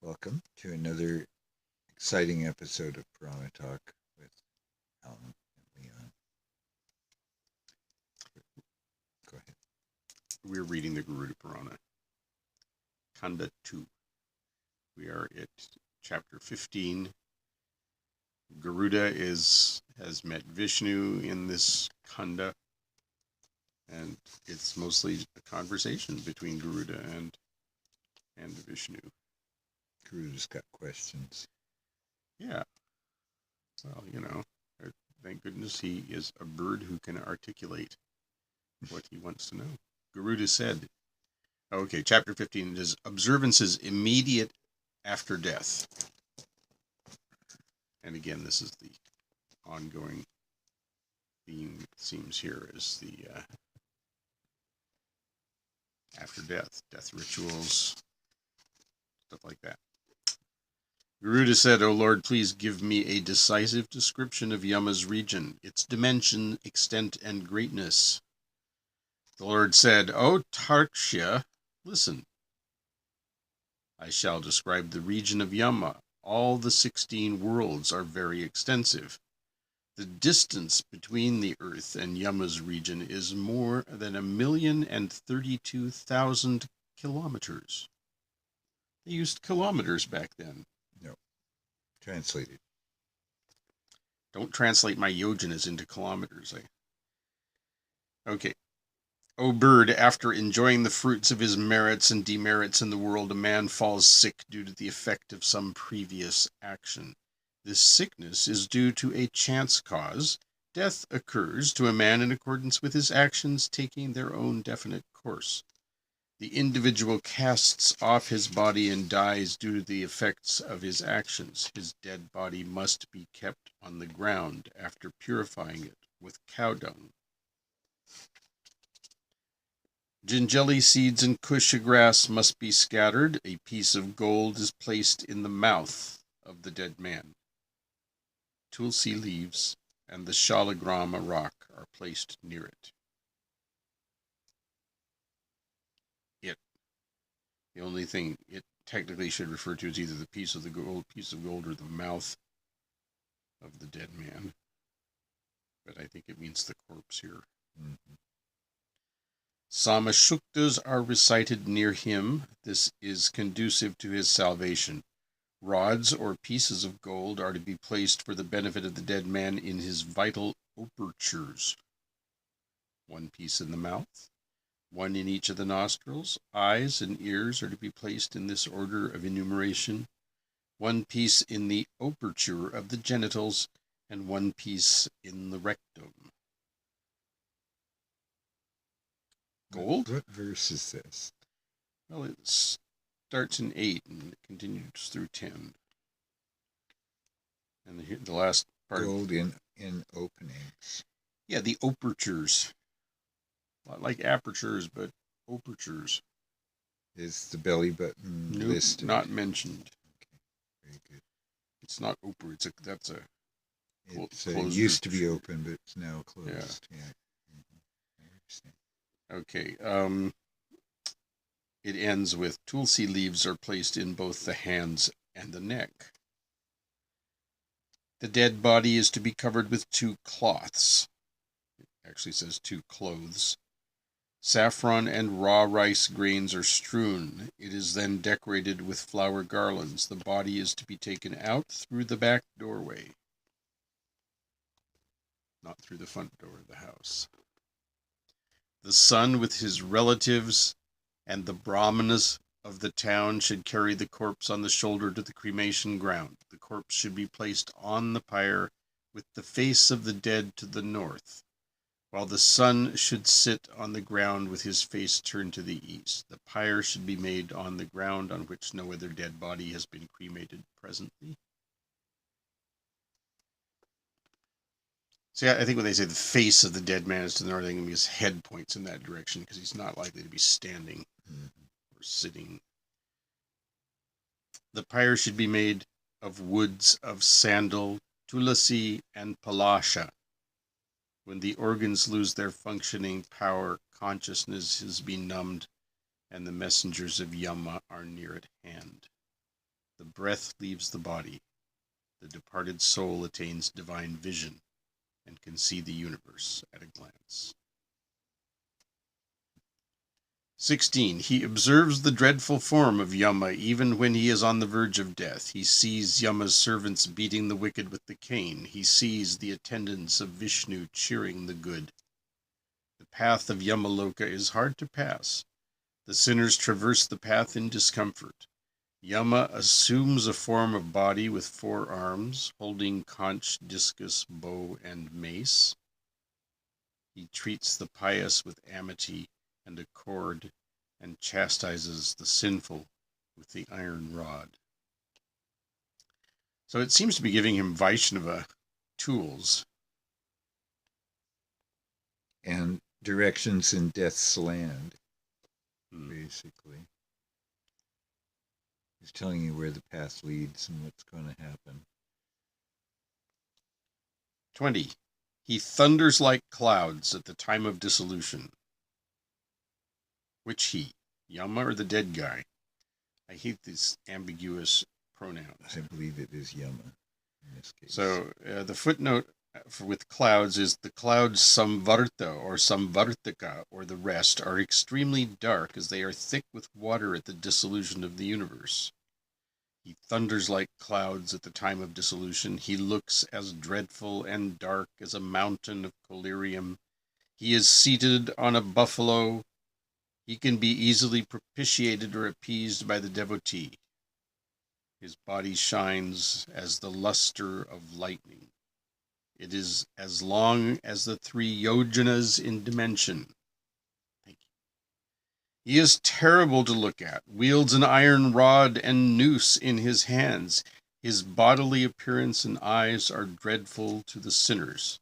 Welcome to another exciting episode of Purana Talk with Alan and Leon. Go ahead. We're reading the Garuda Purana, Khanda 2. We are at chapter 15. Garuda has met Vishnu in this Khanda, and it's mostly a conversation between Garuda and Vishnu. Garuda's got questions. Yeah. Well, thank goodness he is a bird who can articulate what he wants to know. Garuda said, okay, chapter 15 is Observances immediate after death. And again, this is the ongoing theme, it seems here, is the after death rituals, stuff like that. Garuda said, O Lord, please give me a decisive description of Yama's region, its dimension, extent, and greatness. The Lord said, O Tarksha, listen. I shall describe the region of Yama. All the 16 worlds are very extensive. The distance between the earth and Yama's region is more than 1,032,000 kilometers. They used kilometers back then. No. Translated. Don't translate my yojanas into kilometers. Okay. O bird, after enjoying the fruits of his merits and demerits in the world, a man falls sick due to the effect of some previous action. This sickness is due to a chance cause. Death occurs to a man in accordance with his actions taking their own definite course. The individual casts off his body and dies due to the effects of his actions. His dead body must be kept on the ground after purifying it with cow dung. Gingelly seeds and kusha grass must be scattered. A piece of gold is placed in the mouth of the dead man. Tulsi leaves and the shalagrama rock are placed near it. The only thing it technically should refer to is either the piece of gold or the mouth of the dead man. But I think it means the corpse here. Mm-hmm. Samashuktas are recited near him. This is conducive to his salvation. Rods or pieces of gold are to be placed for the benefit of the dead man in his vital opertures. One piece in the mouth, one in each of the nostrils. Eyes and ears are to be placed in this order of enumeration. One piece in the operture of the genitals, and one piece in the rectum. Gold? What verse is this? Well, it starts in 8 and it continues through 10. And the last part. Gold in openings. Yeah, the opertures. Not like apertures, but opertures. Is the belly button listed? Not mentioned. Okay, very good. It's not oper. That's a. It used to be open, but it's now closed. Yeah. Mm-hmm. I understand. Okay. It ends with tulsi leaves are placed in both the hands and the neck. The dead body is to be covered with 2 cloths. It actually says 2 clothes. Saffron and raw rice grains are strewn. It is then decorated with flower garlands. The body is to be taken out through the back doorway, not through the front door of the house. The son with his relatives and the brahmanas of the town should carry the corpse on the shoulder to the cremation ground. The corpse should be placed on the pyre with the face of the dead to the north, while the son should sit on the ground with his face turned to the east. The pyre should be made on the ground on which no other dead body has been cremated presently. See, I think when they say the face of the dead man is to the north, I think his head points in that direction because he's not likely to be standing or sitting. The pyre should be made of woods of sandal, tulasi, and palasha. When the organs lose their functioning power, consciousness is benumbed, and the messengers of Yama are near at hand. breath leaves the body, the departed soul attains divine vision and can see the universe at a glance. 16. He observes the dreadful form of Yama even when he is on the verge of death. He sees Yama's servants beating the wicked with the cane. He sees the attendants of Vishnu cheering the good. The path of Yamaloka is hard to pass. The sinners traverse the path in discomfort. Yama assumes a form of body with 4 arms, holding conch, discus, bow, and mace. He treats the pious with amity and a cord, and chastises the sinful with the iron rod. So it seems to be giving him Vaishnava tools. And directions in death's land, basically. He's telling you where the path leads and what's going to happen. 20. He thunders like clouds at the time of dissolution. Which he? Yama or the dead guy? I hate these ambiguous pronouns. I believe it is Yama in this case. So the footnote with clouds is the clouds Samvarta or Samvartika or the rest are extremely dark as they are thick with water at the dissolution of the universe. He thunders like clouds at the time of dissolution. He looks as dreadful and dark as a mountain of collyrium. He is seated on a buffalo. He can be easily propitiated or appeased by the devotee. His body shines as the luster of lightning. It is as long as the 3 yojanas in dimension. Thank you. He is terrible to look at, wields an iron rod and noose in his hands. His bodily appearance and eyes are dreadful to the sinners.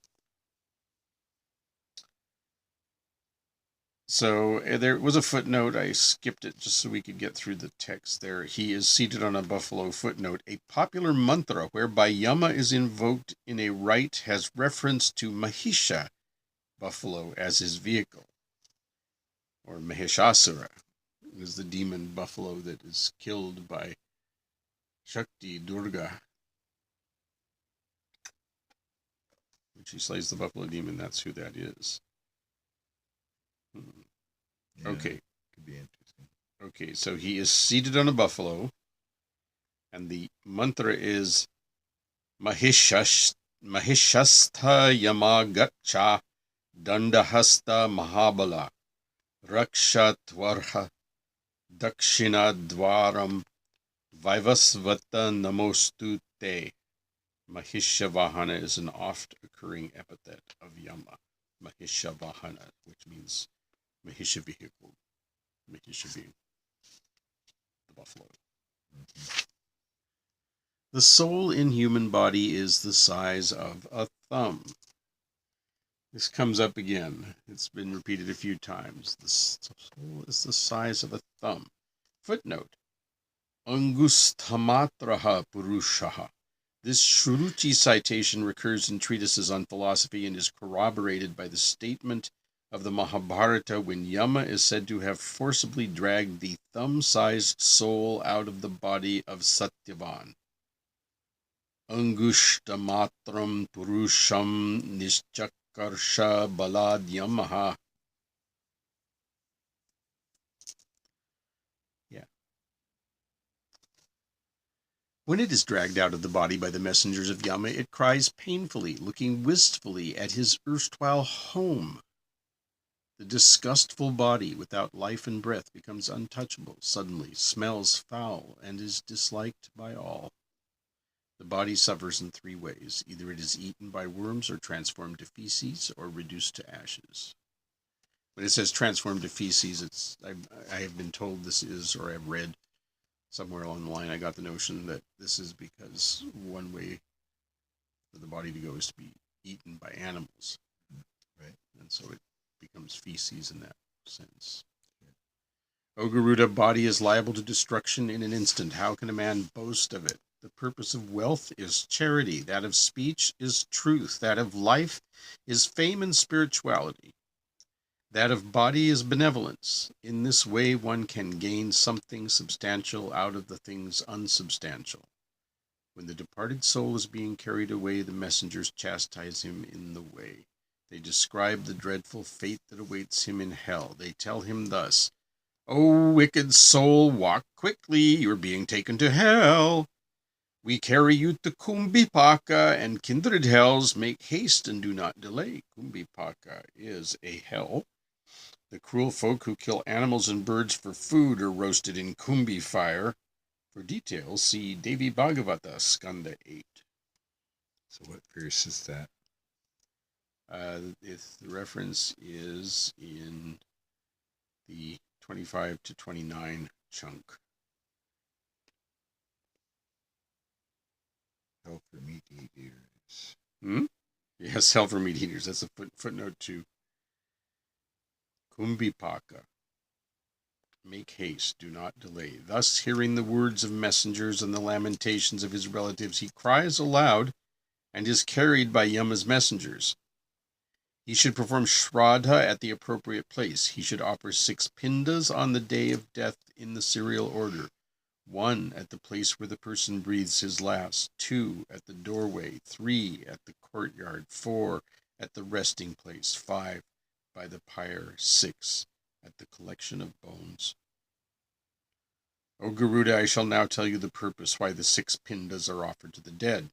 So there was a footnote. I skipped it just so we could get through the text there. He is seated on a buffalo. Footnote. A popular mantra whereby Yama is invoked in a rite has reference to Mahisha, buffalo, as his vehicle. Or Mahishasura is the demon buffalo that is killed by Shakti Durga. When she slays the buffalo demon, that's who that is. Yeah, okay. Could be interesting. Okay, so he is seated on a buffalo, and the mantra is Mahishastha Yama Gacha Dandahasta Mahabala Raksha Tvarha Dakshina Dwaram Vivasvata Namostute. Mahishavahana is an oft occurring epithet of Yama. Mahishavahana, which means Mahisha vehicle. Mahisha being the buffalo. Mm-hmm. The soul in human body is the size of a thumb. This comes up again. It's been repeated a few times. The soul is the size of a thumb. Footnote. Angustamatraha Purushaha. This Shruti citation recurs in treatises on philosophy and is corroborated by the statement of the Mahabharata when Yama is said to have forcibly dragged the thumb-sized soul out of the body of Satyavan. Angushtamatram Purusham Nishchakarsha Balad Yamaha. When it is dragged out of the body by the messengers of Yama, it cries painfully, looking wistfully at his erstwhile home. The disgustful body without life and breath becomes untouchable, suddenly smells foul, and is disliked by all. The body suffers in 3 ways. Either it is eaten by worms or transformed to feces or reduced to ashes. When it says transformed to feces, I have been told this is, or I've read somewhere along the line, I got the notion that this is because one way for the body to go is to be eaten by animals. Right? And so it becomes feces in that sense. O Garuda, body is liable to destruction in an instant. How can a man boast of it? The purpose of wealth is charity. That of speech is truth. That of life is fame and spirituality. That of body is benevolence. In this way one can gain something substantial out of the things unsubstantial. When the departed soul is being carried away, the messengers chastise him in the way. They describe the dreadful fate that awaits him in hell. They tell him thus, "O wicked soul, walk quickly, you're being taken to hell. We carry you to Kumbhipaka and kindred hells. Make haste and do not delay." Kumbhipaka is a hell. The cruel folk who kill animals and birds for food are roasted in Kumbhi fire. For details, see Devi Bhagavata, Skanda 8. So what verse is that? If the reference is in the 25 to 29 chunk. Hell for meat eaters. Yes, hell for meat eaters. That's a footnote 2. Kumbhipaka. Make haste, do not delay. Thus, hearing the words of messengers and the lamentations of his relatives, he cries aloud and is carried by Yama's messengers. He should perform Shraddha at the appropriate place. He should offer 6 pindas on the day of death in the serial order. 1 at the place where the person breathes his last, 2 at the doorway, 3 at the courtyard, 4 at the resting place, 5 by the pyre, 6 at the collection of bones. O Garuda, I shall now tell you the purpose why the 6 pindas are offered to the dead.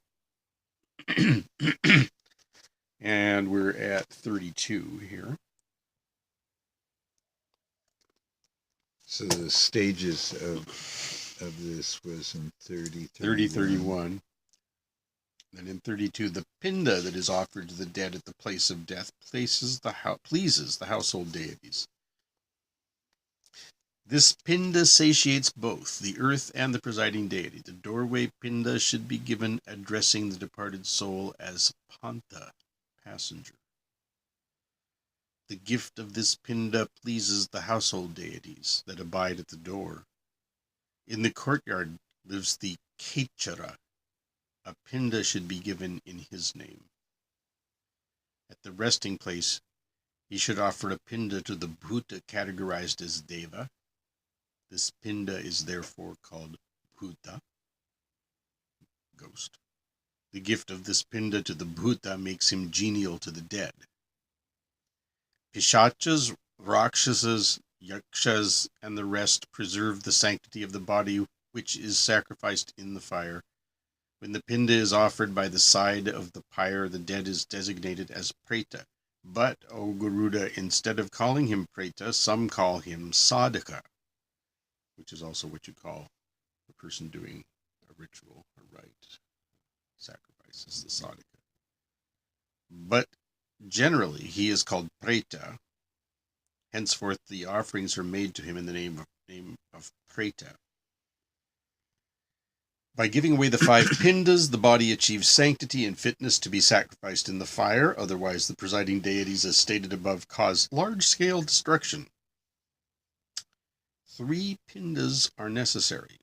And we're at 32 here. So the stages of this was in 30, 31. And in 32, the pinda that is offered to the dead at the place of death pleases the household deities. This pinda satiates both the earth and the presiding deity. The doorway pinda should be given addressing the departed soul as panta, passenger. The gift of this pinda pleases the household deities that abide at the door. In the courtyard lives the Kechara. A pinda should be given in his name. At the resting place, he should offer a pinda to the Bhuta categorized as Deva. This pinda is therefore called Bhuta, ghost. The gift of this pinda to the Bhuta makes him genial to the dead. Pishachas, Rakshasas, Yakshas, and the rest preserve the sanctity of the body which is sacrificed in the fire. When the pinda is offered by the side of the pyre, the dead is designated as Preta. But, O Garuda, instead of calling him Preta, some call him Sadhaka, which is also what you call a person doing a ritual, a rite. Sacrifice is the Sadhaka. But generally, he is called Preta. Henceforth, the offerings are made to him in the name of Preta. By giving away the 5 pindas, the body achieves sanctity and fitness to be sacrificed in the fire. Otherwise, the presiding deities, as stated above, cause large-scale destruction. 3 pindas are necessary.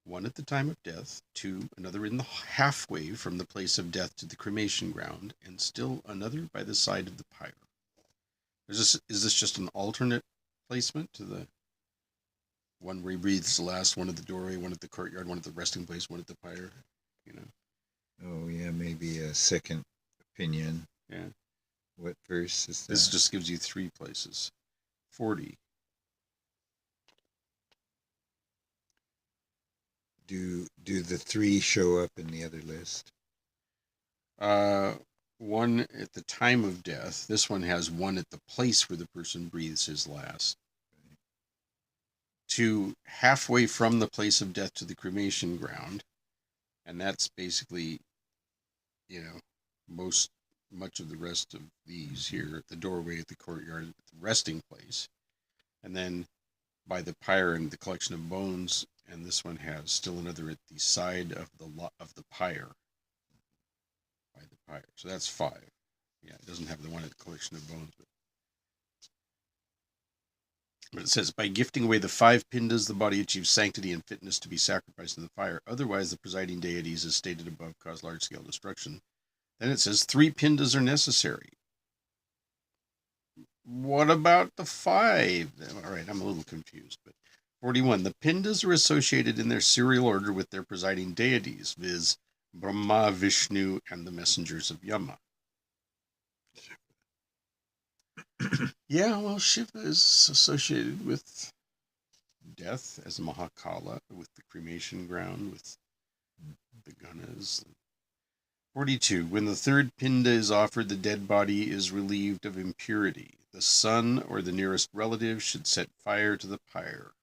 1 at the time of death, 2 another in the halfway from the place of death to the cremation ground, and still another by the side of the pyre. Is this just an alternate placement to the one where he breathes the last, 1 at the doorway, 1 at the courtyard, 1 at the resting place, 1 at the pyre, Oh, yeah, maybe a second opinion. Yeah. What verse is that? This just gives you 3 places. 40. Do the 3 show up in the other list? 1 at the time of death. This one has 1 at the place where the person breathes his last. 2 halfway from the place of death to the cremation ground, and that's basically, much of the rest of these here at the doorway, at the courtyard, at the resting place, and then by the pyre and the collection of bones. And this one has still another at the side of the pyre, by the pyre. So that's 5. Yeah, it doesn't have the 1 at the collection of bones, but it says, by gifting away the 5 pindas, the body achieves sanctity and fitness to be sacrificed in the fire. Otherwise, the presiding deities, as stated above, cause large-scale destruction. Then it says 3 pindas are necessary. What about the 5? All right, I'm a little confused. But 41. The Pindas are associated in their serial order with their presiding deities, viz., Brahma, Vishnu, and the messengers of Yama. Yeah, well, Shiva is associated with death as Mahakala, with the cremation ground, with the Ganas. 42. When the third pinda is offered, the dead body is relieved of impurity. The son or the nearest relative should set fire to the pyre.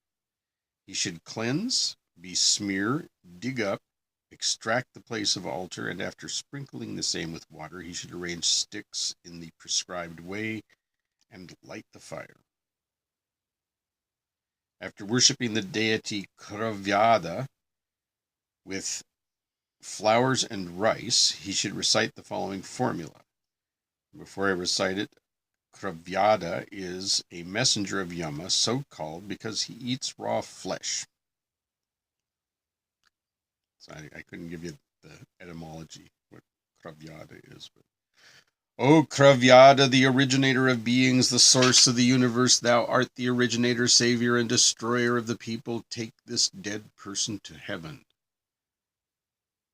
He should cleanse, besmear, dig up, extract the place of altar, and after sprinkling the same with water, he should arrange sticks in the prescribed way and light the fire. After worshipping the deity Kravyada with flowers and rice, he should recite the following formula. Before I recite it, Kravyada is a messenger of Yama, so called because he eats raw flesh. So I couldn't give you the etymology, what Kravyada is. But O Kravyada, the originator of beings, the source of the universe, thou art the originator, savior, and destroyer of the people. Take this dead person to heaven.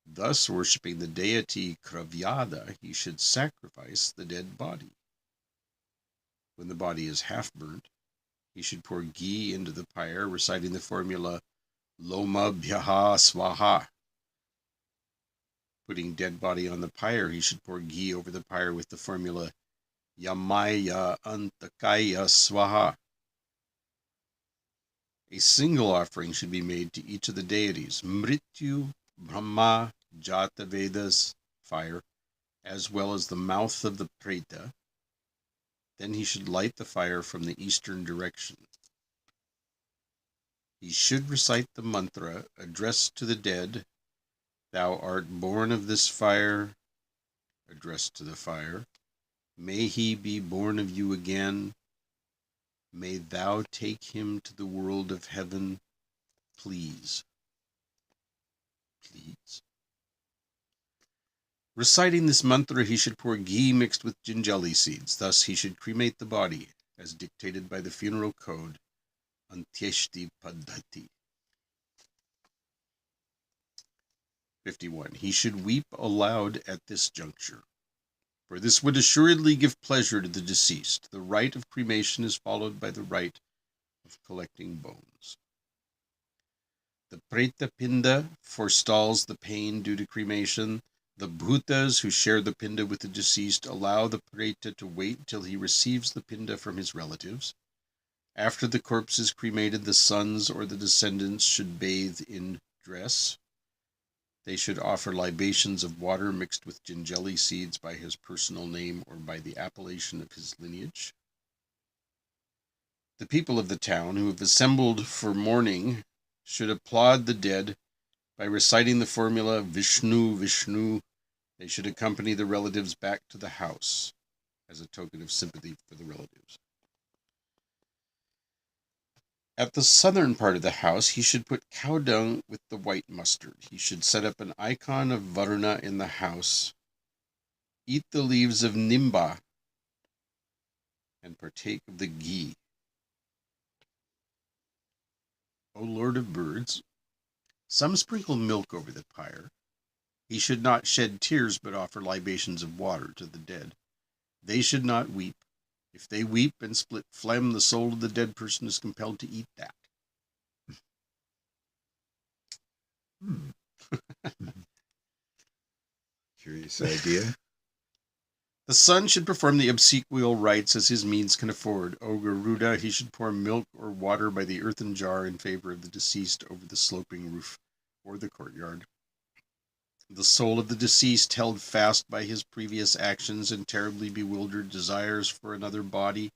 Thus, worshipping the deity Kravyada, he should sacrifice the dead body. When the body is half burnt, he should pour ghee into the pyre, reciting the formula Loma Bhyaha Swaha. Putting dead body on the pyre, he should pour ghee over the pyre with the formula Yamaya Antakaya Swaha. A single offering should be made to each of the deities, Mrityu, Brahma, Jata Vedas, fire, as well as the mouth of the Preta. Then he should light the fire from the eastern direction. He should recite the mantra addressed to the dead, Thou art born of this fire, addressed to the fire. May he be born of you again. May thou take him to the world of heaven, please. Please. Reciting this mantra, he should pour ghee mixed with jinjali seeds. Thus he should cremate the body, as dictated by the funeral code, Antyeshti Paddhati. 51. He should weep aloud at this juncture, for this would assuredly give pleasure to the deceased. The rite of cremation is followed by the rite of collecting bones. The Preta Pinda forestalls the pain due to cremation. The Bhutas who share the Pinda with the deceased allow the Preta to wait till he receives the Pinda from his relatives. After the corpse is cremated, the sons or the descendants should bathe in dress. They should offer libations of water mixed with jinjali seeds by his personal name or by the appellation of his lineage. The people of the town who have assembled for mourning should applaud the dead by reciting the formula Vishnu, Vishnu. They should accompany the relatives back to the house as a token of sympathy for the relatives. At the southern part of the house, he should put cow dung with the white mustard. He should set up an icon of Varuna in the house, eat the leaves of nimba, and partake of the ghee. O Lord of birds, some sprinkle milk over the pyre. He should not shed tears, but offer libations of water to the dead. They should not weep. If they weep and split phlegm, the soul of the dead person is compelled to eat that. Curious idea. The son should perform the obsequial rites as his means can afford. O Garuda, he should pour milk or water by the earthen jar in favor of the deceased over the sloping roof or the courtyard. The soul of the deceased, held fast by his previous actions and terribly bewildered, desires for another body.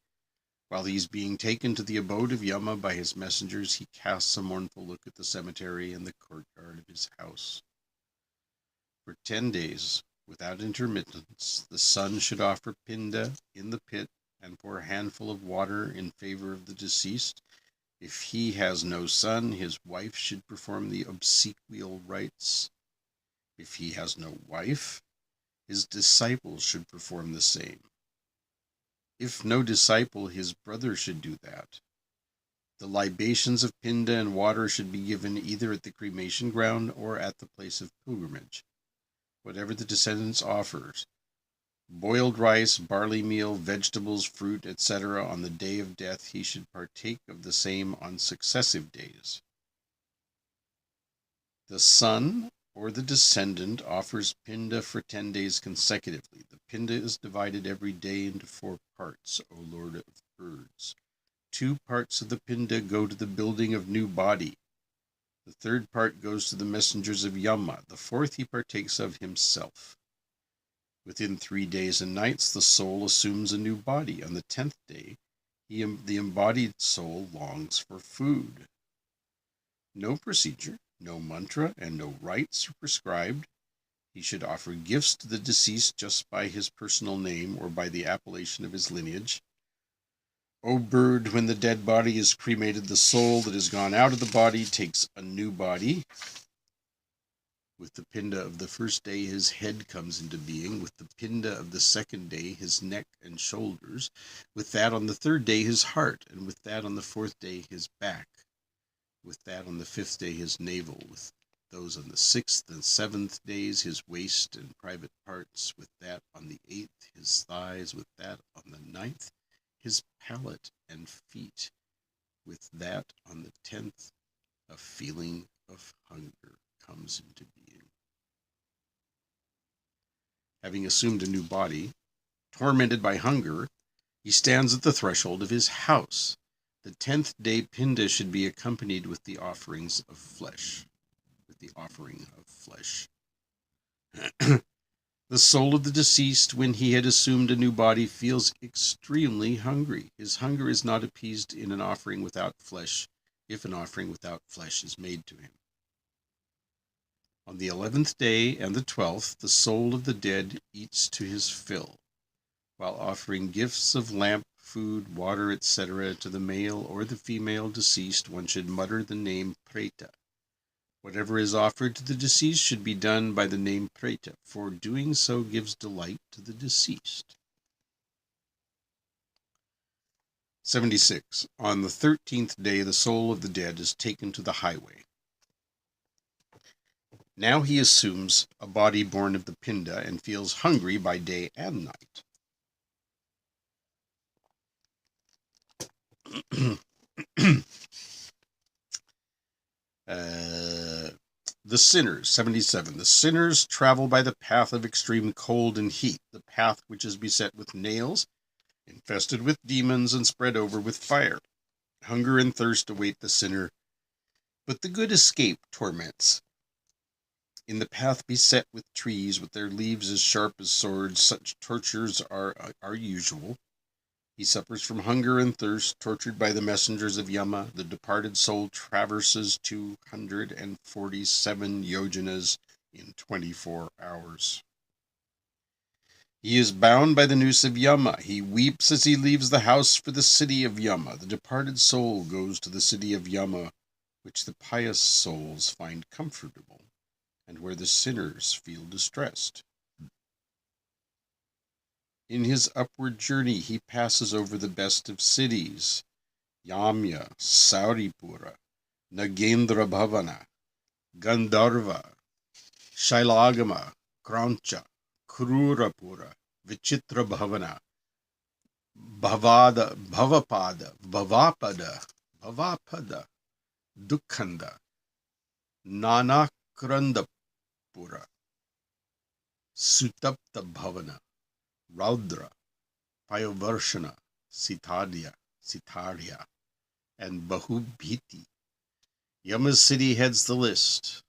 While he is being taken to the abode of Yama by his messengers, he casts a mournful look at the cemetery and the courtyard of his house. For 10 days, without intermittence, the son should offer pinda in the pit and pour a handful of water in favor of the deceased. If he has no son, his wife should perform the obsequial rites. If he has no wife, his disciples should perform the same. If no disciple, his brother should do that. The libations of pinda and water should be given either at the cremation ground or at the place of pilgrimage. Whatever the descendants offers, boiled rice, barley meal, vegetables, fruit, etc., on the day of death, he should partake of the same on successive days. The son or the descendant offers pinda for 10 days consecutively. The pinda is divided every day into 4 parts, O Lord of birds. 2 parts of the pinda go to the building of new body. The 3rd part goes to the messengers of Yama. The 4th he partakes of himself. Within 3 days and nights, the soul assumes a new body. On the 10th day, the embodied soul longs for food. No procedure, no mantra, and no rites are prescribed. He should offer gifts to the deceased just by his personal name or by the appellation of his lineage. O bird, when the dead body is cremated, the soul that has gone out of the body takes a new body. With the pinda of the first day, his head comes into being. With the pinda of the second day, his neck and shoulders. With that on the 3rd day, his heart. And with that on the 4th day, his back. With that on the 5th day, his navel. With those on the 6th and 7th days, his waist and private parts. With that on the 8th, his thighs. With that on the 9th, his palate and feet. With that on the 10th, a feeling of hunger comes into being. Having assumed a new body, tormented by hunger, he stands at the threshold of his house. The 10th day pinda should be accompanied with the offerings of flesh. The soul of the deceased, when he had assumed a new body, feels extremely hungry. His hunger is not appeased in an offering without flesh, if an offering without flesh is made to him. On the 11th day and the 12th, the soul of the dead eats to his fill. While offering gifts of lamp, food, water, etc. to the male or the female deceased, one should mutter the name Preta. Whatever is offered to the deceased should be done by the name Preta, for doing so gives delight to the deceased. 76. On the 13th day, the soul of the dead is taken to the highway. Now he assumes a body born of the pinda and feels hungry by day and night. The sinners, 77. The sinners travel by the path of extreme cold and heat, the path which is beset with nails, infested with demons, and spread over with fire. Hunger and thirst await the sinner, but the good escape torments. In the path beset with trees, with their leaves as sharp as swords, such tortures are usual. He suffers from hunger and thirst, tortured by the messengers of Yama. The departed soul traverses 247 yojanas in 24 hours. He is bound by the noose of Yama. He weeps as he leaves the house for the city of Yama. The departed soul goes to the city of Yama, which the pious souls find comfortable, and where the sinners feel distressed. In his upward journey, he passes over the best of cities: Yamya, Sauripura, Nagendra Bhavana, Gandharva, Shailagama, Krancha, Krurapura, Vichitra Bhavana, Bhavapada, Dukhanda, Nanakrandapura, Sutapta Bhavana, Raudra, Payavarshana, Sitharya, and Bahubhiti. Yama's city heads the list.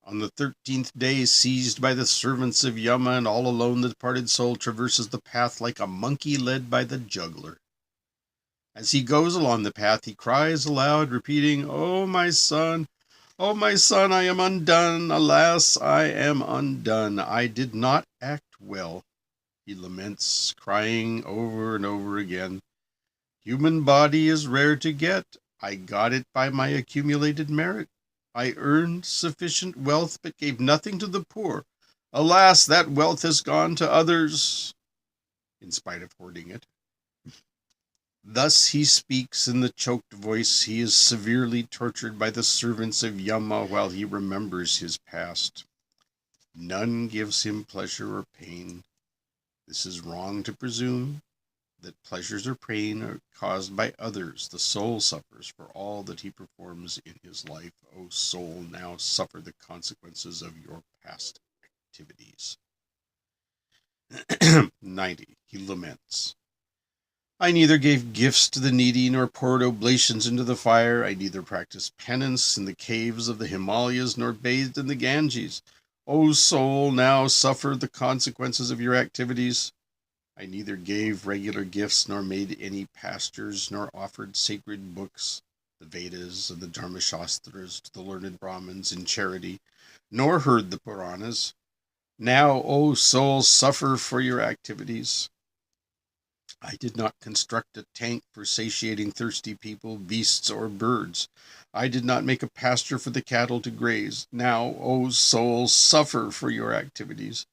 On the 13th day, seized by the servants of Yama, and all alone, the departed soul traverses the path like a monkey led by the juggler. As he goes along the path, he cries aloud, repeating, "O my son, I am undone. Alas, I am undone. I did not act well." He laments, crying over and over again, "Human body is rare to get. I got it by my accumulated merit. I earned sufficient wealth, but gave nothing to the poor. Alas, that wealth has gone to others," in spite of hoarding it. Thus he speaks in the choked voice. He is severely tortured by the servants of Yama while he remembers his past. None gives him pleasure or pain. This is wrong to presume that pleasures or pain are caused by others. The soul suffers for all that he performs in his life. O soul, now suffer the consequences of your past activities. 90. He laments. I neither gave gifts to the needy nor poured oblations into the fire. I neither practiced penance in the caves of the Himalayas nor bathed in the Ganges. O soul, now suffer the consequences of your activities. I neither gave regular gifts nor made any pastures nor offered sacred books, the Vedas and the Dharmashastras, to the learned Brahmins in charity, nor heard the Puranas. Now, O soul, suffer for your activities. I did not construct a tank for satiating thirsty people, beasts, or birds. I did not make a pasture for the cattle to graze. Now, O soul, suffer for your activities.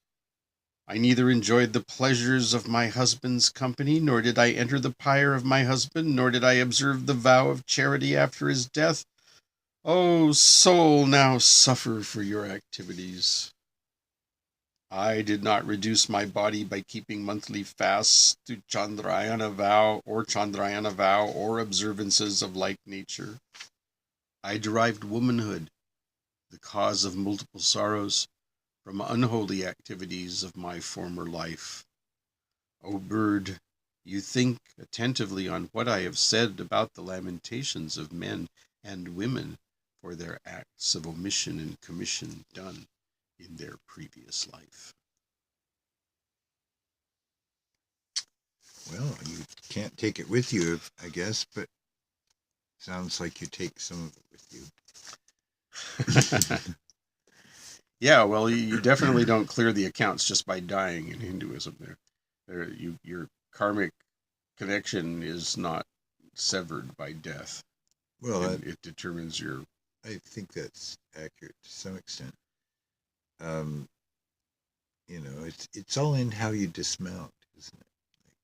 I neither enjoyed the pleasures of my husband's company, nor did I enter the pyre of my husband, nor did I observe the vow of charity after his death. O soul, now suffer for your activities. I did not reduce my body by keeping monthly fasts to Chandrayana vow or observances of like nature. I derived womanhood, the cause of multiple sorrows, from unholy activities of my former life. O bird, you think attentively on what I have said about the lamentations of men and women for their acts of omission and commission done in their previous life. Well, you can't take it with you, I guess, but sounds like you take some of it with you. Yeah, well, you definitely don't clear the accounts just by dying in Hinduism. Your karmic connection is not severed by death. Well, it determines your. I think that's accurate to some extent. You know, it's all in how you dismount, isn't it? Like,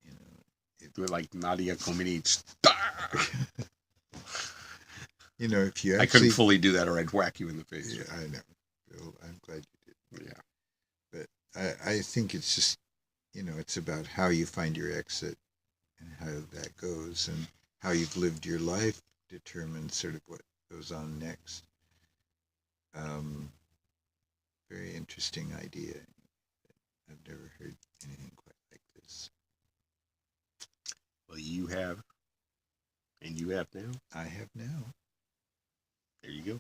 you know, like Nadia Comaneci. You know, if you actually, I couldn't fully do that, or I'd whack you in the face. Yeah, I know. Well, I'm glad you did. Yeah, but I think it's just, you know, it's about how you find your exit and how that goes, and how you've lived your life determines sort of what goes on next. Very interesting idea. I've never heard anything quite like this. Well, you have, and you have now. I have now. There you go.